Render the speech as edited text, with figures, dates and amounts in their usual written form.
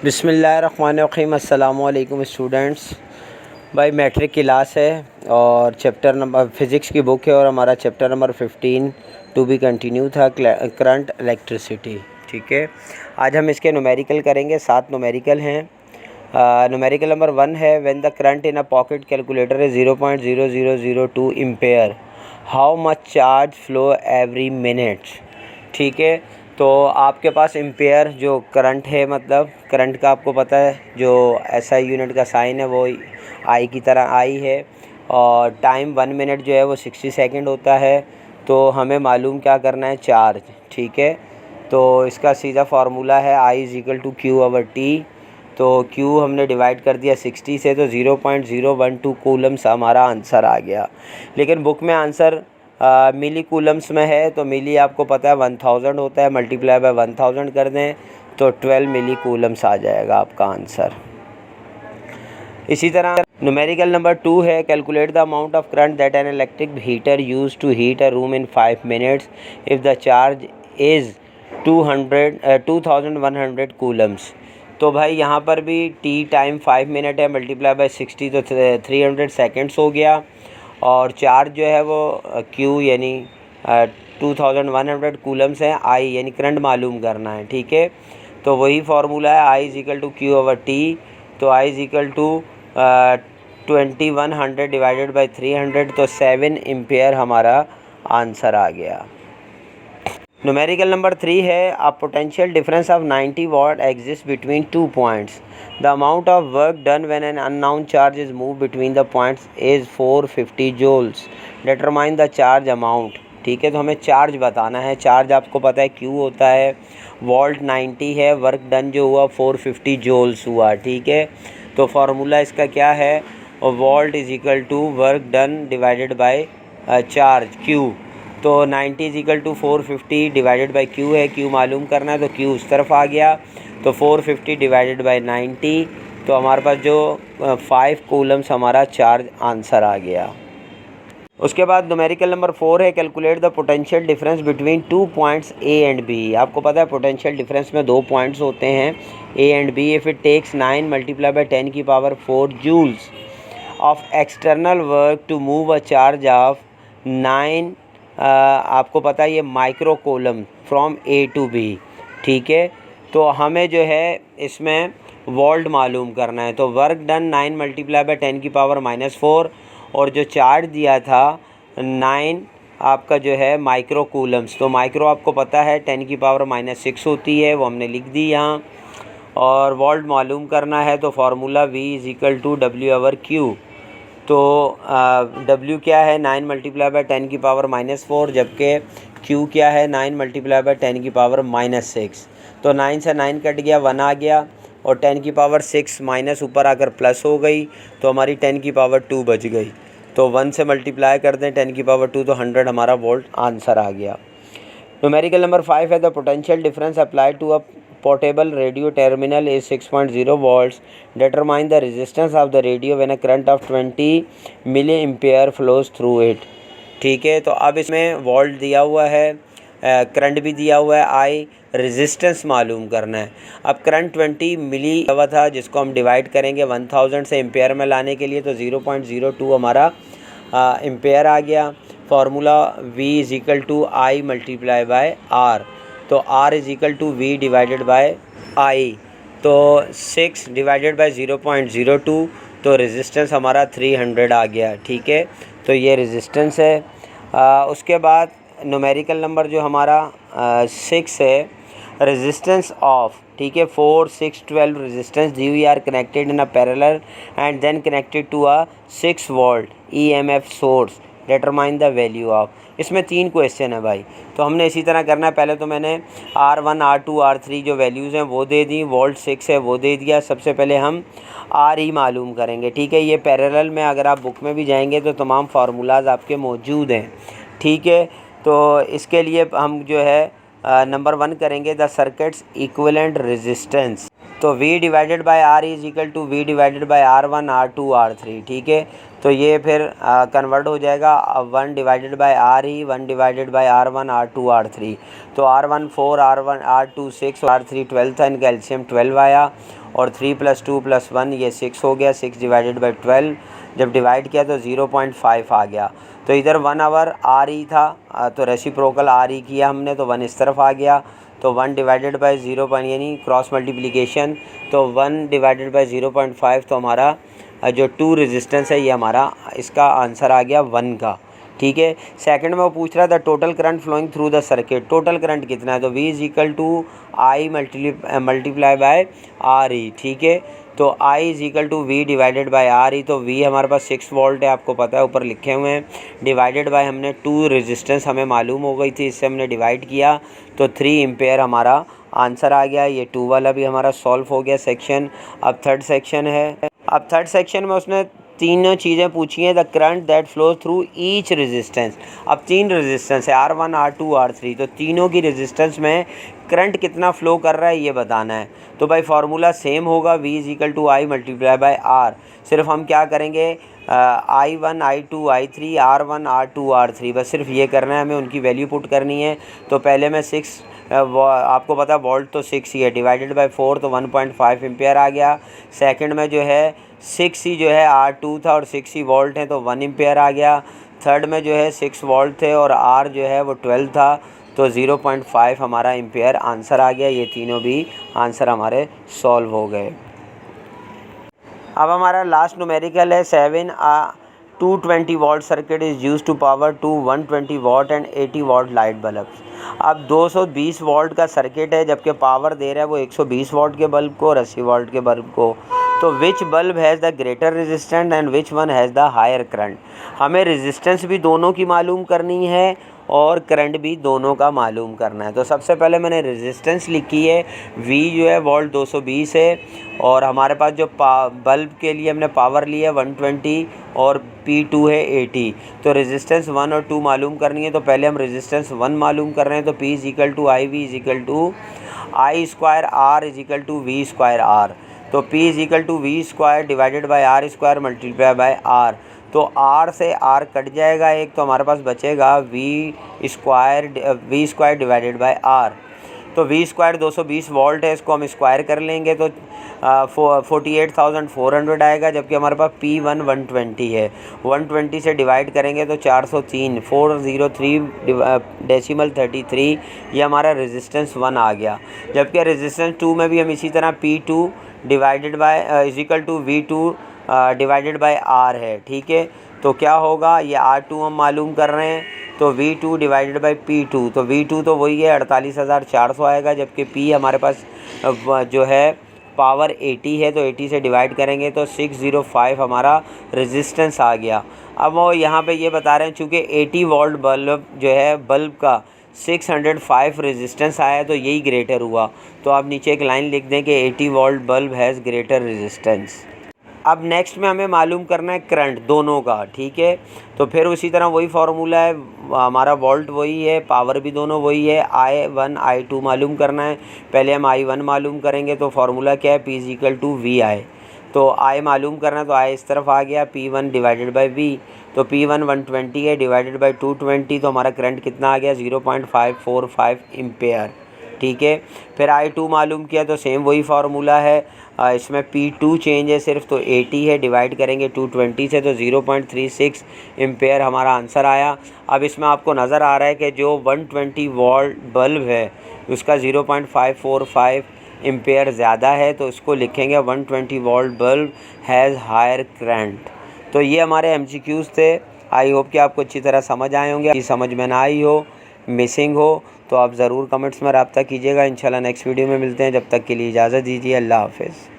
बिस्मिल्लाहिर्रहमानिर्रहीम। अस्सलामुअलैकुम स्टूडेंट्स। भाई मैट्रिक की क्लास है और चैप्टर नंबर फ़िज़िक्स की बुक है और हमारा chapter number 15 to be continue था, करंट इलेक्ट्रिसिटी। ठीक है, आज हम इसके न्यूमेरिकल करेंगे। 7 न्यूमेरिकल हैं। न्यूमेरिकल नंबर 1 है, when the current in a pocket calculator is 0.0002 ampere, how much charge flow every minute. ठीक है, तो आपके पास एम्पेयर जो करंट है, मतलब करंट का आपको पता है जो SI यूनिट का साइन है वो आई की तरह आई है, और टाइम 1 मिनट जो है वो 60 सेकंड होता है। तो हमें मालूम क्या करना है, चार्ज। ठीक है, तो इसका सीधा फार्मूला है I=Q/T। तो Q हमने डिवाइड कर दिया 60 से, तो 0.012 कूलम्स हमारा आंसर आ गया। लेकिन बुक में आंसर मिली कूलम्स में है, तो मिली आपको पता है 1000 होता है, मल्टीप्लाई बाय 1000 कर दें तो 12 मिली कूलम्स आ जाएगा आपका आंसर। इसी तरह न्यूमेरिकल नंबर 2 है, calculate the amount of current that an electric heater use to heat a room in 5 minutes if the charge is 2100 coulombs. तो भाई यहाँ पर भी टी टाइम 5 मिनट है, मल्टीप्लाई बाय 60 तो 300 सेकेंड्स हो गया, और चार्ज जो है वो Q यानी 2100 कूलम्स है, I यानी करंट मालूम करना है। ठीक है, तो वही फार्मूला है I=Q/T। तो I=2100 डिवाइडेड बाई 300, तो 7 एम्पेयर हमारा आंसर आ गया। न्यूमेरिकल नंबर 3 है, a potential difference of 90 watt exist between 2 points. The amount of work done when an unknown charge is move between the points is 450 joules. Determine the charge amount. ठीक है, तो हमें charge बताना है। Charge आपको पता है Q होता है, वोल्ट 90 है, वर्क डन जो हुआ 450 जूल्स हुआ। ठीक है, तो फार्मूला इसका क्या है, volt = work done divided by charge Q। तो 90 = 450 डिवाइडेड बाई Q है, Q मालूम करना है, तो Q उस तरफ आ गया, तो 450 डिवाइडेड बाई 90, तो हमारे पास जो 5 कूलम्स हमारा चार्ज आंसर आ गया। उसके बाद न्यूमेरिकल नंबर 4 है, calculate the potential difference between 2 points A and B। आपको पता है पोटेंशियल डिफरेंस में 2 पॉइंट्स होते हैं A and B। If it takes 9 multiply by 10⁴ joules of external work to move a charge of 9, आपको पता है ये micro coulomb from A to B। ठीक है, तो हमें जो है इसमें वोल्ट मालूम करना है, तो वर्क डन 9 मल्टीप्लाई बाई 10⁻⁻⁴, और जो चार्ज दिया था 9 आपका जो है माइक्रो कूलम्स। तो माइक्रो आपको पता है 10⁻⁻6 होती है, वो हमने लिख दी यहाँ, और वोल्ट मालूम करना है, तो फार्मूला V=W/Q। तो W क्या है, 9 मल्टीप्लाई बाई 10⁻⁻⁴, जबकि Q क्या है, 9 मल्टीप्लाई बाई 10⁻⁻6। तो 9 से 9 कट गया, 1 आ गया, और 10⁻6 माइनस ऊपर आकर प्लस हो गई, तो हमारी 10⁻2 बच गई। तो 1 से मल्टीप्लाई कर दें 10⁻2, तो 100 हमारा वोल्ट आंसर आ गया। न्यूमेरिकल नंबर 5 है, the potential difference applied to a portable radio terminal is 6.0 volts. Determine the resistance of the radio when a current of 20 milliampere flows through it. ठीक है, तो अब इसमें वोल्ट दिया हुआ है, करंट भी दिया हुआ है, I रेजिस्टेंस मालूम करना है। अब करंट 20 मिली हुआ था, जिसको हम डिवाइड करेंगे 1000 से एम्पेयर में लाने के लिए, तो 0.02 हमारा एम्पेयर आ गया। Formula V=I multiply by R। तो R=V डिवाइडेड बाय I। तो 6 डिवाइडेड बाय 0.02, तो रेजिस्टेंस हमारा 300 आ गया। ठीक है, तो ये रेजिस्टेंस है। उसके बाद न्यूमेरिकल नंबर जो हमारा 6 है, रेजिस्टेंस ऑफ, ठीक है, 4, 6, 12 रेजिस्टेंस दी हुई are connected in a parallel and then connected to a 6 volt EMF source. Determine the value of. इसमें 3 क्वेश्चन है भाई, तो हमने इसी तरह करना है। पहले तो मैंने R1, R2, R3 जो वैल्यूज़ हैं वो दे दी, वोल्ट 6 है वो दे दिया। सबसे पहले हम RE मालूम करेंगे। ठीक है, ये पैरेलल में अगर आप बुक में भी जाएंगे तो तमाम फार्मूलाज आपके मौजूद हैं। ठीक है, तो इसके लिए हम जो है नंबर 1 करेंगे, द सर्किट्स इक्विवेलेंट रेजिस्टेंस। तो V divided by R is equal to V divided by R1 R2 R3, ठीक है। तो ये फिर कन्वर्ट हो जाएगा 1 divided by R he 1 divided by R1 R2 R3। तो R1 4 R1 R2 6 R3 12 था, इनका एलसीएम 12 आया और 3 + 2 + 1 ये 6 हो गया। 6 डिवाइडेड बाय 12 जब डिवाइड किया तो 0.5 आ गया। तो इधर 1 आवर आर ई था, तो रेसिप्रोकल आर ई किया हमने तो 1 इस तरफ आ गया। तो 1 डिवाइडेड बाय 0 यानी क्रॉस मल्टीप्लिकेशन, तो 1 डिवाइडेड बाय 0.5, तो हमारा जो 2 रेजिस्टेंस है ये हमारा इसका आंसर आ गया 1 का, ठीक है। सेकंड में वो पूछ रहा था total current flowing through the circuit, total current कितना है, तो V is equal to I multiply by R E, ठीक है। तो I is equal to V divided by R E, तो V हमारे पास 6 वोल्ट है, आपको पता है ऊपर लिखे हुए हैं, डिवाइडेड बाय हमने 2 रेजिस्टेंस हमें मालूम हो गई थी, इससे हमने डिवाइड किया तो 3 एम्पेयर हमारा आंसर आ गया। ये 2 वाला भी हमारा सॉल्व हो गया सेक्शन। अब थर्ड सेक्शन है। अब थर्ड सेक्शन में उसने तीनों चीज़ें पूछी हैं, the current that flow through each resistance. अब 3 रेजिस्टेंस है R1 R2 R3, तो तीनों की रेजिस्टेंस में करंट कितना फ़्लो कर रहा है ये बताना है। तो भाई फार्मूला सेम होगा, V is equal to I multiply by R। सिर्फ हम क्या करेंगे, I1 I2 I3 R1 R2 R3, बस सिर्फ ये करना है हमें, उनकी वैल्यू पुट करनी है। तो पहले मैं 6 आपको पता वोल्ट तो 6 ही है, डिवाइडेड बाय 4 तो 1.5 एम्पेयर आ गया। सेकंड में जो है 6 ही जो है R2 था और 6 ही वोल्ट है तो 1 एम्पेयर आ गया। थर्ड में जो है 6 वोल्ट थे और R जो है वो 12 था तो 0.5 हमारा एम्पेयर आंसर आ गया। ये तीनों भी आंसर हमारे सॉल्व हो गए। अब हमारा लास्ट न्यूमेरिकल है 7 220 watt circuit is use to power to 120 watt and 80 watt light bulb. अब 220 वॉल्ट का सर्किट है, जबकि पावर दे रहा है वो 120 वॉट के बल्ब को और 80 वॉट के बल्ब को। तो which bulb has the greater resistance and which one has the higher current. हमें रेजिस्टेंस भी दोनों की मालूम करनी है और करंट भी दोनों का मालूम करना है। तो सबसे पहले मैंने रेजिस्टेंस लिखी है, V जो है वोल्ट 220 है और हमारे पास जो बल्ब के लिए हमने पावर ली है 120 और P2 है 80। तो रेजिस्टेंस 1 और 2 मालूम करनी है, तो पहले हम रेजिस्टेंस 1 मालूम कर रहे हैं। तो P is equal to I, V is equal to I square, R is equal to V square R। तो P is equal to V square divided by R square multiply by R। तो R से R cut जाएगा एक, तो हमारे पास बचेगा V square divided by R। तो V स्क्वायर 220 वोल्ट है, इसको हम स्क्वायर कर लेंगे तो 48,400 आएगा, जबकि हमारे पास P1 120 है। 120 से डिवाइड करेंगे तो 403 403.33 ये हमारा रेजिस्टेंस 1 आ गया। जबकि रेजिस्टेंस 2 में भी हम इसी तरह P2 divided by is equal to V2 divided by R है, ठीक है। तो क्या होगा, ये R2 हम मालूम कर रहे हैं तो V2 डिवाइडेड बाय P2, तो V2 तो वही है 48,400 आएगा, जबकि P हमारे पास जो है पावर 80 है तो 80 से डिवाइड करेंगे तो 605 हमारा रेजिस्टेंस आ गया। अब वो यहाँ पे ये बता रहे हैं चूँकि 80 वोल्ट बल्ब जो है बल्ब का 605 रेजिस्टेंस आया तो यही ग्रेटर हुआ। तो आप नीचे एक लाइन लिख दें कि 80 volt bulb has greater resistance. अब नेक्स्ट में हमें मालूम करना है करंट दोनों का, ठीक है। तो फिर उसी तरह वही फार्मूला है, हमारा वोल्ट वही है, पावर भी दोनों वही है। I1 I2 मालूम करना है, पहले हम I1 मालूम करेंगे तो फार्मूला क्या है, P is equal to VI। तो I मालूम करना है तो I इस तरफ आ गया, P1 डिवाइडेड बाई V। तो P1 120 है डिवाइडेड बाई 220, तो हमारा करंट कितना आ गया 0.545 एम्पेयर, ठीक है। फिर I2 मालूम किया तो सेम वही फार्मूला है, इसमें P2 चेंज है सिर्फ, तो 80 है डिवाइड करेंगे 220 से तो 0.36 एम्पेयर हमारा आंसर आया। अब इसमें आपको नज़र आ रहा है कि जो 120 वोल्ट बल्ब है उसका 0.545 एम्पेयर ज़्यादा है, तो इसको लिखेंगे 120 volt bulb has higher current. तो ये हमारे MCQs थे। आई होप कि आपको अच्छी तरह समझ आए होंगे। समझ में ना आई हो, मिसिंग हो तो आप ज़रूर कमेंट्स में रब्ता कीजिएगा। इंशाल्लाह नेक्स्ट वीडियो में मिलते हैं, जब तक के लिए इजाज़त दीजिए। अल्लाह हाफ़िज़।